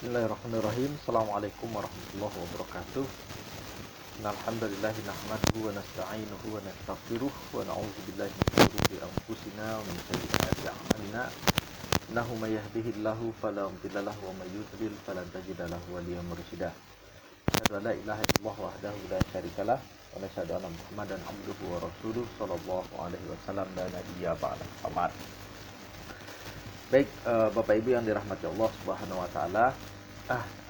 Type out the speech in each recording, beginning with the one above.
Bismillahirrahmanirrahim. Assalamualaikum warahmatullahi wabarakatuh. Alhamdulillah nahmaduhu wa nasta'inuhu wa nastaghfiruh wa na'udzu billahi min shururi anfusina wa min sayyiati a'malina. Innahu may yahdihillahu fala mudilla lahu wa may yudlil falan tajida lahu waliyyan mursyida. Asyhadu an la ilaha illallah wahdahu la syarikalah wa asyhadu anna Muhammadan abduhu wa rasuluh sallallahu alaihi wasallam la nabiyya ba'da. Baik, Bapak Ibu yang dirahmati Allah Subhanahu wa taala.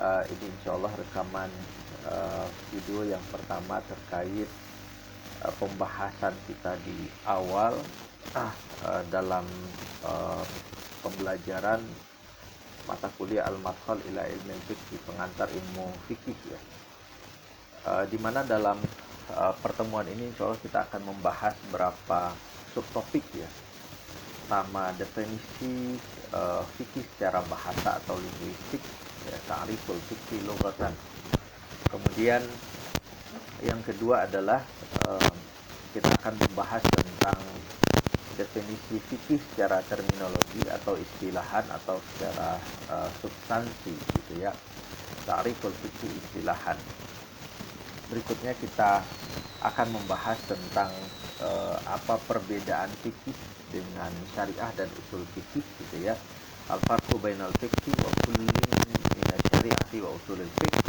Ini insyaallah rekaman video yang pertama terkait pembahasan kita di awal dalam pembelajaran mata kuliah Al-Madkhal ila Ilmil Fiqh, pengantar ilmu fikih ya. Di mana dalam pertemuan ini insyaallah kita akan membahas beberapa subtopik ya. Pertama, definisi fikih secara bahasa atau linguistik ya, ta'riful fikih lughatan. Kemudian yang kedua adalah kita akan membahas tentang definisi fikih secara terminologi atau istilahan atau secara substansi gitu ya, ta'riful fikih istilahan. Berikutnya kita akan membahas tentang apa perbedaan fikih dengan syariah dan usul fikih gitu ya. Al-farqu bainal fiqhi wa kullin minasy syari'ati wa usulil fiqh.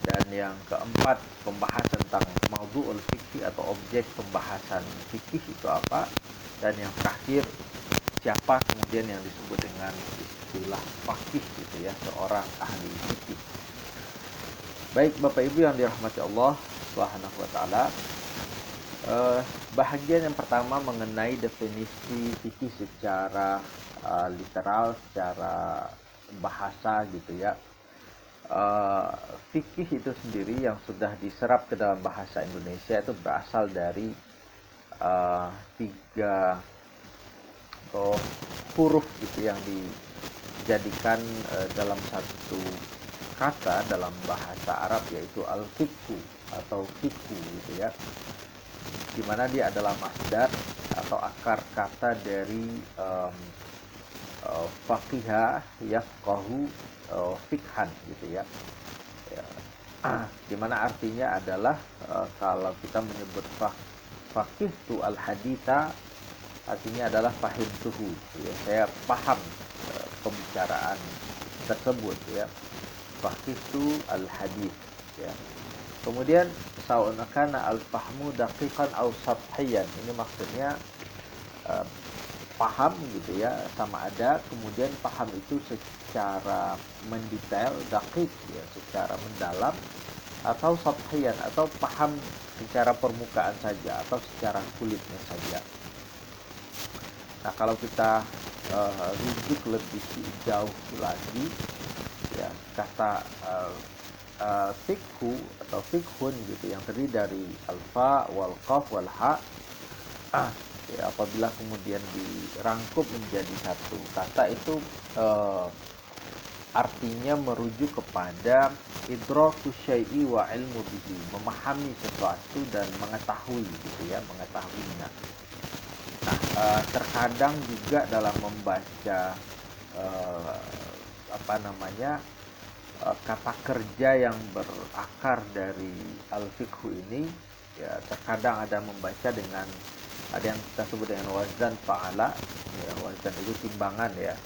Dan yang keempat, pembahasan tentang maudhu'ul fikih atau objek pembahasan fikih itu apa. Dan yang terakhir, siapa kemudian yang disebut dengan istilah faqih gitu ya, seorang ahli fikih. Baik Bapak Ibu yang dirahmati Allah Subhanahu wa taala. Bahagian yang pertama mengenai definisi fikih secara literal, secara bahasa gitu ya. Fikih itu sendiri yang sudah diserap ke dalam bahasa Indonesia itu berasal dari tiga huruf gitu yang dijadikan dalam satu kata dalam bahasa Arab, yaitu al-fiqhu atau fikhu gitu ya, dimana dia adalah masdar atau akar kata dari faqiha yafqahu fikhan gitu ya. Dimana artinya adalah kalau kita menyebut faqih tu al haditha, artinya adalah fahim tuhu ya, saya paham pembicaraan tersebut ya. Faqih tu al hadith ya. Kemudian sa'unakana al-fahmu daqiqan aw sabhiyan, ini maksudnya paham gitu ya, sama ada kemudian paham itu secara mendetail, daqiq ya, secara mendalam, atau sabhiyan atau paham secara permukaan saja atau secara kulitnya saja. Nah, kalau kita rujuk lebih jauh lagi ya, kata fikhu atau fikhun gitu yang terdiri dari alfa wal qaf wal ha ya, apabila kemudian dirangkup menjadi satu kata itu artinya merujuk kepada idraku syai'i wa ilmu bihi, memahami sesuatu dan mengetahui gitu ya, mengetahuinya. Nah, terkadang juga dalam membaca kata kerja yang berakar dari al-fiqhu ini ya, terkadang ada membaca dengan, ada yang kita sebut dengan wazan fa'ala ya, wazan itu timbangan ya,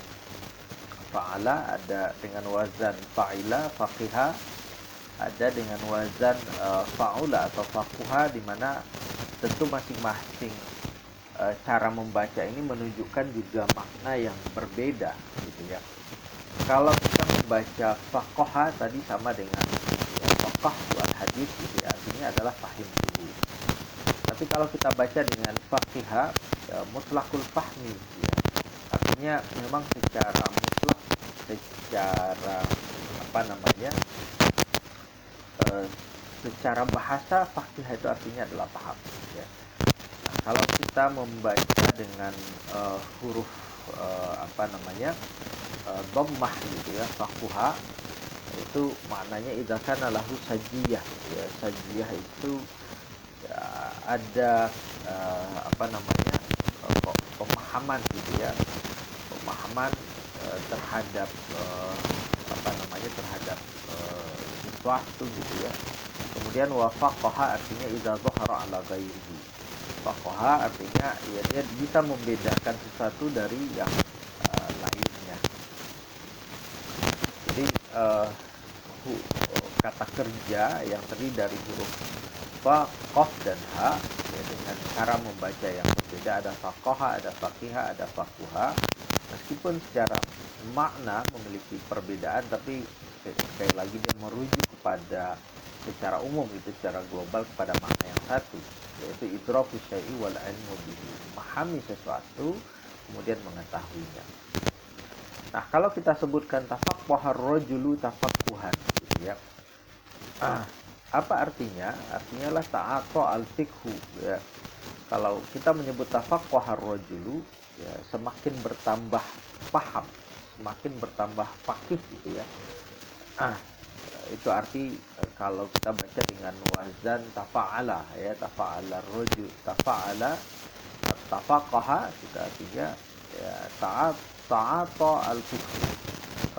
fa'ala, ada dengan wazan fa'ila faqiha, ada dengan wazan fa'ula atau faquha, di mana tentu masing-masing cara membaca ini menunjukkan juga makna yang berbeda gitu ya. Kalau kita membaca faqaha tadi sama dengan ya, faqah buat hadis gitu ya, artinya adalah fahim dulu. Tapi kalau kita baca dengan faqiha ya, mutlakul fahmi ya, artinya memang secara mutlak, secara secara bahasa faqih itu artinya adalah paham ya. Nah, kalau kita membaca dengan huruf dhammah gitu ya, faquha, itu maknanya idza kana lahu sajiyah ya. Sajiyah itu ya, ada pemahaman gitu ya, pemahaman terhadap terhadap sesuatu gitu ya. Kemudian wa faqaha artinya idza dhahara ala ghairihi. Faqaha artinya ya dia bisa membedakan sesuatu dari yang lainnya. Jadi kata kerja yang terdiri dari huruf fa, qaf dan ha ya, dengan cara membaca yang berbeda, ada faqaha, ada faqiha, ada faquha. Meskipun secara makna memiliki perbedaan, tapi sekali lagi dia merujuk kepada secara umum itu, secara global kepada makna yang satu, yaitu idraku syai'i wal ilmu bihi, memahami sesuatu kemudian mengetahuinya. Nah, kalau kita sebutkan tafaqqahar rajulu tafaqquhan gitu ya. Apa artinya? Artinya lah ta'ata al-fiqhu ya. Kalau kita menyebut tafaqqahar rajulu ya, semakin bertambah paham, semakin bertambah faqih gitu ya. Itu arti kalau kita baca dengan wazan tafa'ala ya, tafa'ala rajul, tafa'ala tafaqaha, itu artinya ya, ta'ata al-fiqh.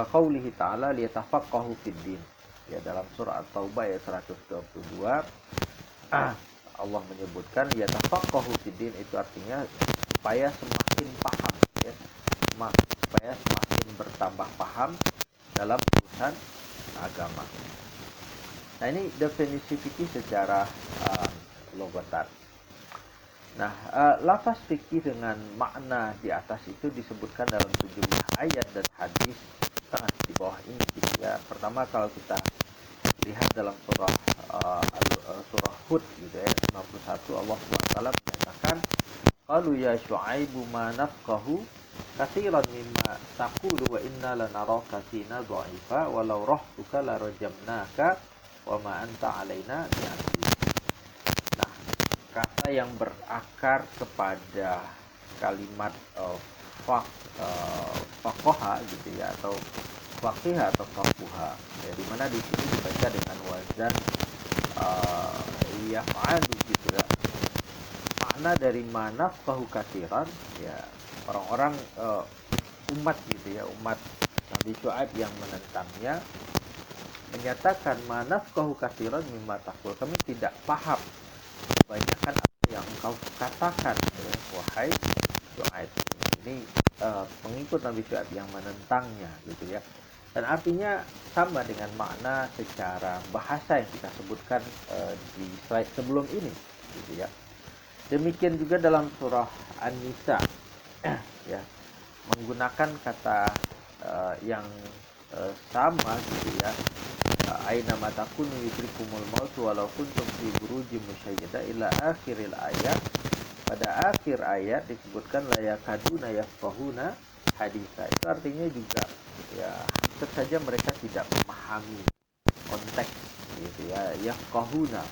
Kaqaulihi ta'ala liyatafaqahu fid din. Ya, dalam surah At-Taubah ayat 122 Allah menyebutkan yatafaqahu fid din, itu artinya supaya semakin paham ya, supaya semakin bertambah paham dalam urusan agama. Nah, ini definisi fikih secara logatan. Nah, lafaz fikih dengan makna di atas itu disebutkan dalam sejumlah ayat dan hadis di bawah ini ya. Pertama, kalau kita lihat dalam surah Hud gitu ya, 51, Allah SWT menyatakan qalu ya syu'aibu ma nafqahu katsiran mimma taqulu wa inna lanaraka fina dha'ifa walau rahtuka la rajamnaka wa ma anta 'alaina bi'aziz. Nah, kata yang berakar kepada kalimat faqaha gitu ya, atau faqiha atau faquha ya, di mana di sini dibaca dengan wazan yaf'alu gitu ya. Makna dari manafqahu katsiran ya, orang-orang umat gitu ya, umat Nabi Syuaib yang menentangnya menyatakan manafqahu katsiran mimma taqul, kami tidak paham kebanyakan apa yang engkau katakan ya, wahai Syuaib. Ini pengikut Nabi Syuaib yang menentangnya gitu ya. Dan artinya sama dengan makna secara bahasa yang kita sebutkan di slide sebelum ini gitu ya. Demikian juga dalam surah An-Nisa ya, menggunakan kata yang sama gitu ya. Aina matakunu yudrikumul maut walau kuntum fi burujim musyayyadah ila akhiril ayat. Pada akhir ayat disebutkan la yakaduna yafqahuna haditha. Itu artinya juga ya, hampir saja mereka tidak memahami konteks gitu ya. Yafqahuna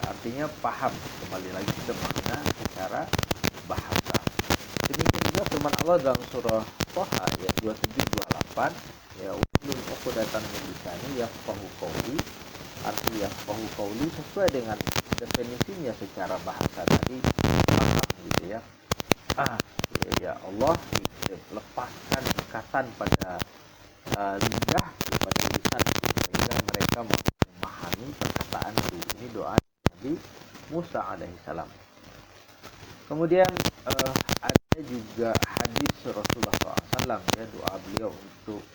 artinya paham, kembali lagi ke makna secara bahasa. Demikian juga firman Allah dalam surah Thaha ayat 27-28 ya, ulul uqdatan min lisani yafqahu qawli. Arti yafqahu qawli sesuai dengan definisinya secara bahasa tadi, paham gitu ya. Ya Allah lepaskan ikatan pada lidah, pada lisan, sehingga mereka memahami perkataan itu. Ini doa Nabi Musa alaihissalam. Kemudian ada juga hadis Rasulullah SAW ya, doa beliau untuk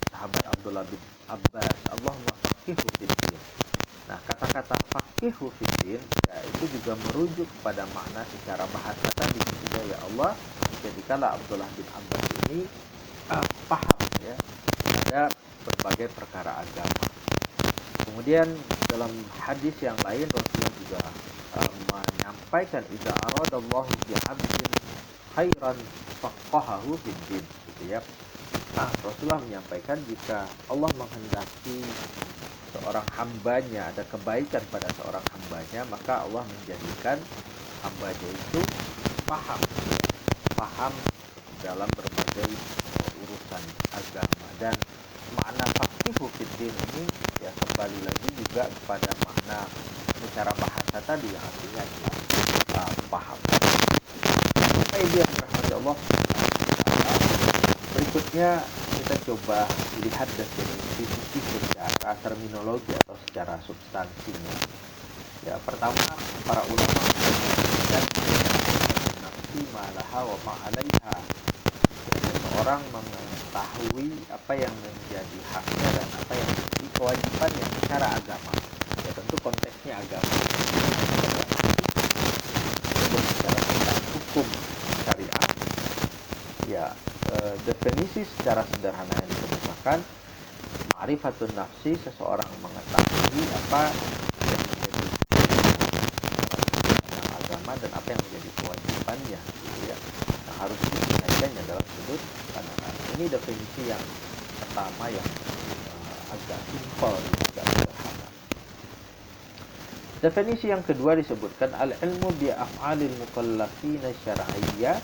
sahabat Abdullah bin Abbas, Allahumma faqihu fiddin. Nah, kata-kata faqihu fiddin ya, itu juga merujuk kepada makna secara bahasa tadi juga, ya Allah jadikanlah Abdullah bin Abbas ini paham ya pada berbagai perkara agama. Kemudian dalam hadis yang lain Rasulullah juga menyampaikan idza aradallahu bi 'abdin khairan faqahahu fiddin gitu ya. Rasulullah menyampaikan jika Allah menghendaki seorang hambanya ada kebaikan pada seorang hambanya, maka Allah menjadikan hambanya itu paham dalam berbagai urusan agama. Dan makna faqihu fiddin ini ya kembali lagi juga kepada makna secara bahasa tadi yang artinya adalah paham. Baik, dia rahmati Allah. Berikutnya kita coba lihat definisi fikih secara terminologi atau secara substansinya. Ya, pertama para ulama dan nafsi malaha wa ma'alaiha. Seseorang mengetahui apa yang menjadi haknya dan apa yang menjadi kewajibannya secara agama. Ya, tentu konteksnya agama. Berbicara tentang hukum syariat, ya definisi secara sederhana yang dikemukakan, ma'rifatun nafsi, seseorang mengetahui apa yang menjadi agama dan apa yang menjadi kewajibannya, gitu ya. Nah, harus dikaitkannya dalam sudut pandang. Ini definisi yang pertama yang agak simpel, agak sederhana. Definisi yang kedua disebutkan al-ilmu bi af'alil mukallafina syar'iyyah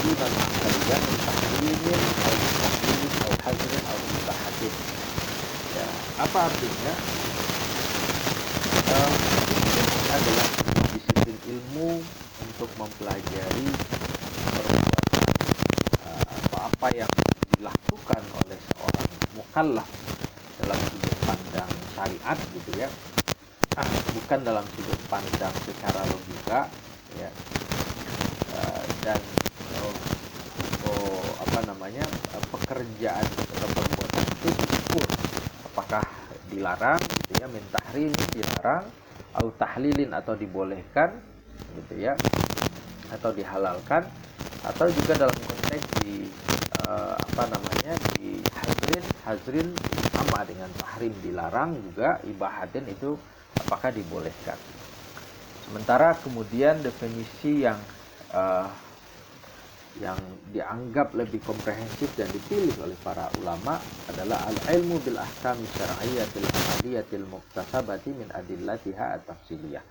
duna al-aqliyah min tahlilin aw tahlilin aw hazrin aw mubahatin. Ya, apa artinya? Ini adalah disiplin ilmu untuk mempelajari perbuatan atau apa yang dilakukan oleh seorang mukallaf dalam sudut pandang syariat, gitu ya, bukan dalam sudut pandang secara logika, ya, dan pekerjaan atau perbuatan itu diukur apakah dilarang, gitu ya, min tahrim dilarang, au tahlilin atau dibolehkan, gitu ya, atau dihalalkan, atau juga dalam konteks di di hazrin sama dengan tahrim dilarang, juga ibahatin itu apakah dibolehkan. Sementara kemudian definisi yang dianggap lebih komprehensif dan dipilih oleh para ulama adalah al-ilmu bil ahkami syar'iyyatil amaliyatil muktasabati min adillatiha at-tafsiliyah.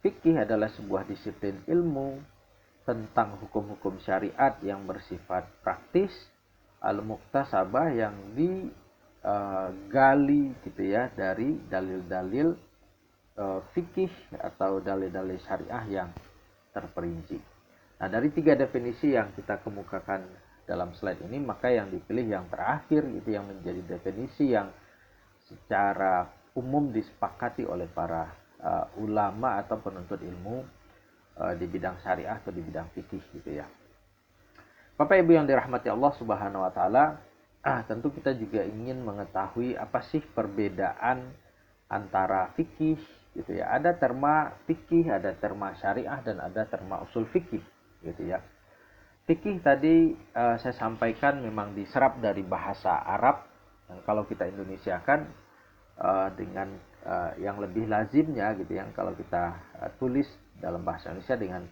Fikih adalah sebuah disiplin ilmu tentang hukum-hukum syariat yang bersifat praktis, al-muktasabah yang digali, gitu ya, dari dalil-dalil fikih atau dalil-dalil syariah yang terperinci. Nah, dari tiga definisi yang kita kemukakan dalam slide ini, maka yang dipilih yang terakhir itu yang menjadi definisi yang secara umum disepakati oleh para ulama atau penuntut ilmu di bidang syariah atau di bidang fikih, gitu ya. Bapak Ibu yang dirahmati Allah Subhanahu wa taala, tentu kita juga ingin mengetahui apa sih perbedaan antara fikih, gitu ya. Ada terma fikih, ada terma syariah, dan ada terma usul fikih, gitu ya. Fikih tadi saya sampaikan memang diserap dari bahasa Arab, dan kalau kita Indonesiakan dengan yang lebih lazimnya, gitu ya, kalau kita tulis dalam bahasa Indonesia dengan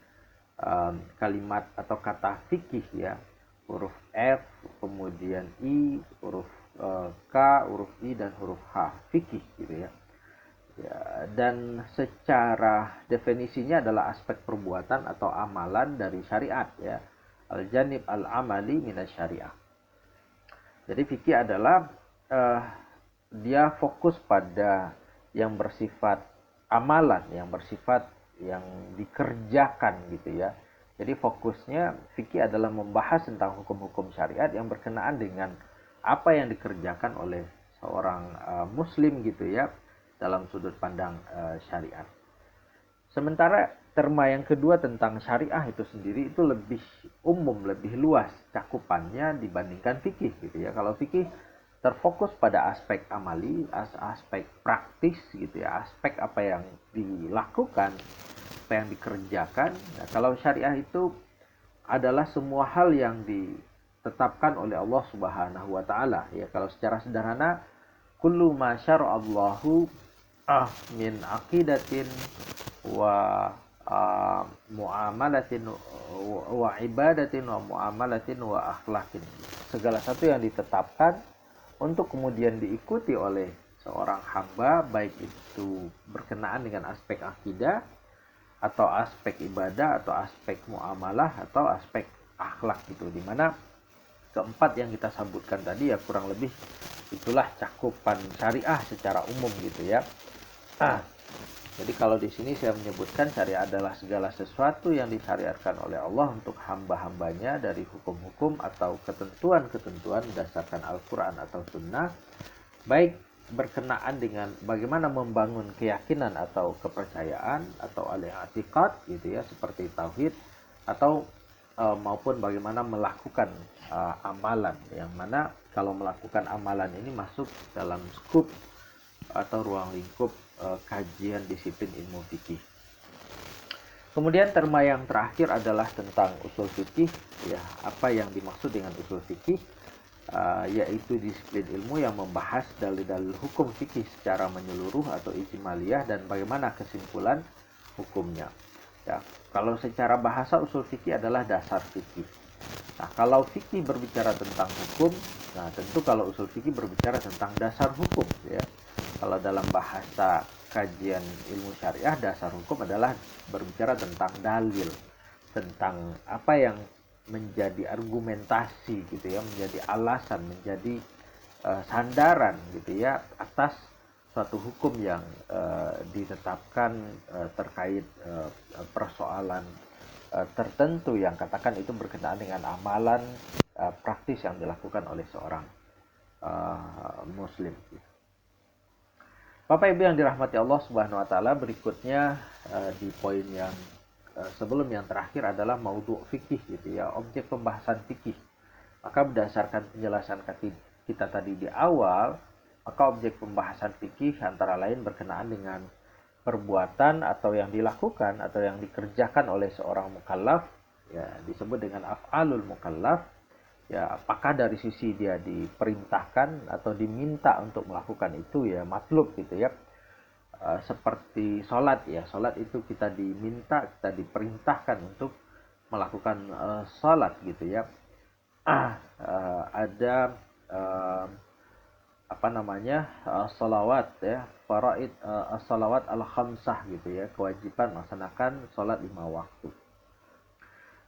kalimat atau kata fikih, ya, huruf F, kemudian I, huruf K, huruf I, dan huruf H, fikih, gitu ya. Ya, dan secara definisinya adalah aspek perbuatan atau amalan dari syariat, ya, al-janib al-amali minas syariah. Jadi fikih adalah dia fokus pada yang bersifat amalan, yang bersifat yang dikerjakan, gitu ya. Jadi fokusnya fikih adalah membahas tentang hukum-hukum syariat yang berkenaan dengan apa yang dikerjakan oleh seorang muslim, gitu ya, dalam sudut pandang syariat. Sementara terma yang kedua tentang syariah itu sendiri itu lebih umum, lebih luas cakupannya dibandingkan fikih, gitu ya. Kalau fikih terfokus pada aspek amali, aspek praktis, gitu ya, aspek apa yang dilakukan, apa yang dikerjakan. Nah, kalau syariah itu adalah semua hal yang ditetapkan oleh Allah Subhanahu wa taala, ya. Kalau secara sederhana, kullu ma syara'allahu min aqidatin wa muamalatin wa ibadatin wa muamalatin wa akhlaqin. Segala satu yang ditetapkan untuk kemudian diikuti oleh seorang hamba, baik itu berkenaan dengan aspek akidah atau aspek ibadah atau aspek muamalah atau aspek akhlak, gitu. Dimana keempat yang kita sebutkan tadi, ya, kurang lebih itulah cakupan syariah secara umum, gitu ya. Jadi kalau di sini saya menyebutkan syariat adalah segala sesuatu yang disyariatkan oleh Allah untuk hamba-hambanya dari hukum-hukum atau ketentuan-ketentuan berdasarkan Al-Quran atau Sunnah, baik berkenaan dengan bagaimana membangun keyakinan atau kepercayaan atau al-i'tiqad gitu ya, seperti tauhid, atau maupun bagaimana melakukan amalan, yang mana kalau melakukan amalan ini masuk dalam skup atau ruang lingkup kajian disiplin ilmu fikih. Kemudian terma yang terakhir adalah tentang usul fikih, ya, apa yang dimaksud dengan usul fikih, yaitu disiplin ilmu yang membahas dalil-dalil hukum fikih secara menyeluruh atau ijmaliyah dan bagaimana kesimpulan hukumnya. Ya, kalau secara bahasa usul fikih adalah dasar fikih. Nah, kalau fikih berbicara tentang hukum, nah tentu kalau usul fikih berbicara tentang dasar hukum, ya. Kalau dalam bahasa kajian ilmu syariah, dasar hukum adalah berbicara tentang dalil, tentang apa yang menjadi argumentasi gitu ya, menjadi alasan, menjadi sandaran gitu ya atas suatu hukum yang ditetapkan terkait persoalan tertentu yang katakan itu berkenaan dengan amalan praktis yang dilakukan oleh seorang muslim. Bapak Ibu yang dirahmati Allah Subhanahu wa taala, berikutnya di poin yang sebelum yang terakhir adalah maudhu' fikih gitu ya, objek pembahasan fikih. Maka berdasarkan penjelasan kita tadi di awal, maka objek pembahasan fikih antara lain berkenaan dengan perbuatan atau yang dilakukan atau yang dikerjakan oleh seorang mukallaf, ya disebut dengan af'alul mukallaf. Ya, apakah dari sisi dia diperintahkan atau diminta untuk melakukan itu, ya matlub gitu ya. Seperti sholat, ya sholat itu kita diminta, kita diperintahkan untuk melakukan sholat gitu ya. Ada apa namanya, sholawat ya, faraid, sholawat al-khamsah gitu ya, kewajiban melaksanakan sholat 5 waktu.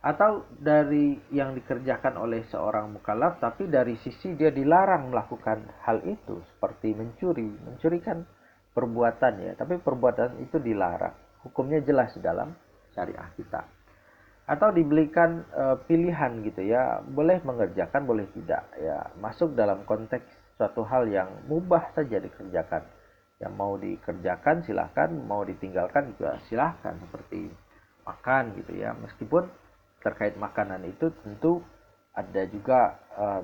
Atau dari yang dikerjakan oleh seorang mukallaf tapi dari sisi dia dilarang melakukan hal itu, seperti mencuri kan perbuatan ya, tapi perbuatan itu dilarang, hukumnya jelas dalam syariah kita. Atau diberikan pilihan gitu ya, boleh mengerjakan boleh tidak, ya masuk dalam konteks suatu hal yang mubah saja dikerjakan, yang mau dikerjakan silahkan, mau ditinggalkan juga silahkan, seperti makan gitu ya. Meskipun terkait makanan itu tentu ada juga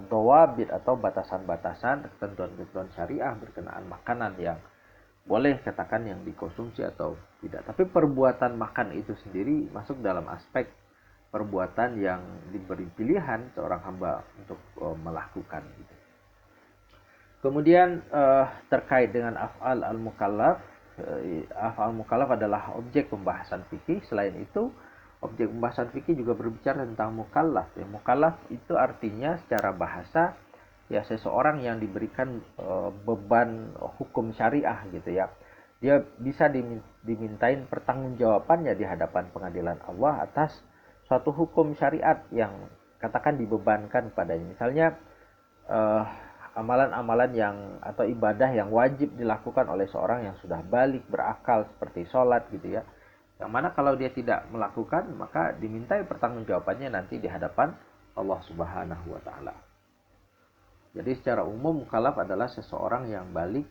dawabit atau batasan-batasan, ketentuan-ketentuan syariah berkenaan makanan yang boleh katakan yang dikonsumsi atau tidak. Tapi perbuatan makan itu sendiri masuk dalam aspek perbuatan yang diberi pilihan seorang hamba untuk melakukan gitu. Kemudian terkait dengan af'al al-mukallaf, af'al mukallaf adalah objek pembahasan fikih. Selain itu, objek pembahasan fikih juga berbicara tentang mukallaf. Ya, mukallaf itu artinya secara bahasa ya seseorang yang diberikan beban hukum syariah gitu ya. Dia bisa dimintain pertanggungjawabannya di hadapan pengadilan Allah atas suatu hukum syariat yang katakan dibebankan padanya. Misalnya amalan-amalan yang atau ibadah yang wajib dilakukan oleh seorang yang sudah balik berakal seperti sholat gitu ya. Yang mana kalau dia tidak melakukan, maka dimintai pertanggungjawabannya nanti di hadapan Allah Subhanahu wa taala. Jadi secara umum mukallaf adalah seseorang yang balik,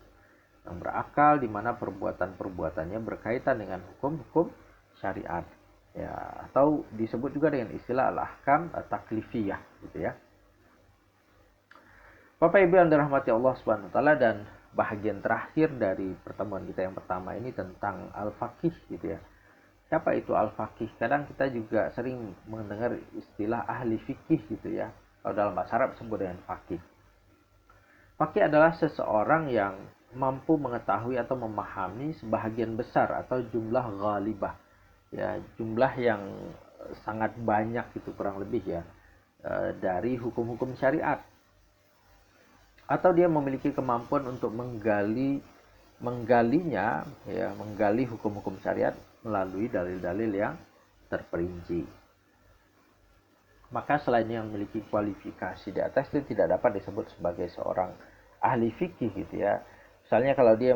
yang berakal, di mana perbuatan-perbuatannya berkaitan dengan hukum-hukum syariat. Ya, atau disebut juga dengan istilah al-ahkam taklifiyah gitu ya. Bapak Ibu yang dirahmati Allah Subhanahu wa taala, dan bahagian terakhir dari pertemuan kita yang pertama ini tentang al-faqih gitu ya. Siapa itu al-faqih? Kadang kita juga sering mendengar istilah ahli fikih gitu ya. Kalau dalam bahasa Arab disebut dengan faqih. Faqih adalah seseorang yang mampu mengetahui atau memahami sebahagian besar atau jumlah ghalibah. Ya, jumlah yang sangat banyak itu kurang lebih ya dari hukum-hukum syariat. Atau dia memiliki kemampuan untuk menggalinya ya, menggali hukum-hukum syariat melalui dalil-dalil yang terperinci. Maka selain yang memiliki kualifikasi di atas itu tidak dapat disebut sebagai seorang ahli fikih gitu ya. Misalnya kalau dia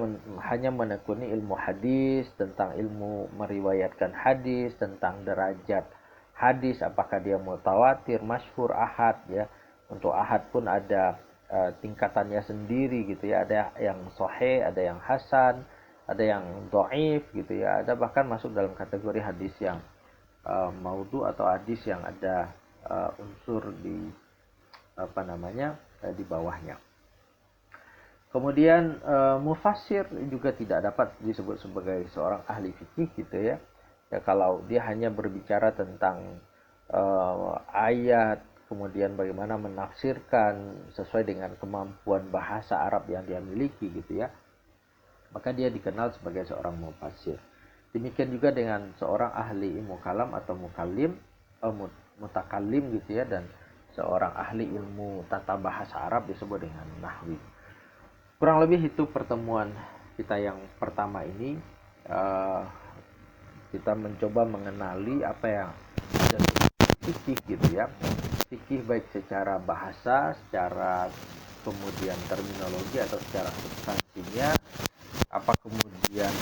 hanya menekuni ilmu hadis, tentang ilmu meriwayatkan hadis, tentang derajat hadis, apakah dia mutawatir, masyhur, ahad ya. Untuk ahad pun ada tingkatannya sendiri gitu ya. Ada yang sahih, ada yang hasan, ada yang dhaif gitu ya. Ada bahkan masuk dalam kategori hadis yang maudhu atau hadis yang ada unsur di di bawahnya. Kemudian mufassir juga tidak dapat disebut sebagai seorang ahli fikih gitu ya. Ya kalau dia hanya berbicara tentang ayat, kemudian bagaimana menafsirkan sesuai dengan kemampuan bahasa Arab yang dia miliki gitu ya, maka dia dikenal sebagai seorang mufassir. Demikian juga dengan seorang ahli ilmu kalam atau mukallim, mutakallim gitu ya, dan seorang ahli ilmu tata bahasa Arab disebut dengan nahwi. Kurang lebih itu pertemuan kita yang pertama ini. Kita mencoba mengenali apa yang ada fikih gitu ya. Fikih baik secara bahasa, secara kemudian terminologi atau secara substansinya, apa kemudian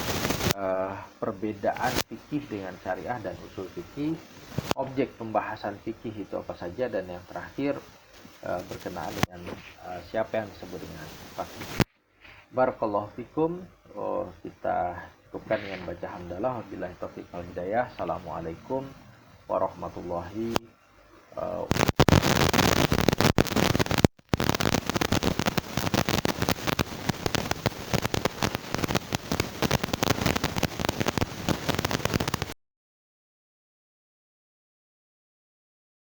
perbedaan fikih dengan syariah dan usul fikih, objek pembahasan fikih itu apa saja, dan yang terakhir berkenaan dengan siapa yang disebut dengan fakih. Barakallahu fikum. Kita cukupkan dengan baca hamdalah. Wabillahi taufiq wal hidayah. Assalamualaikum warahmatullahi wabarakatuh.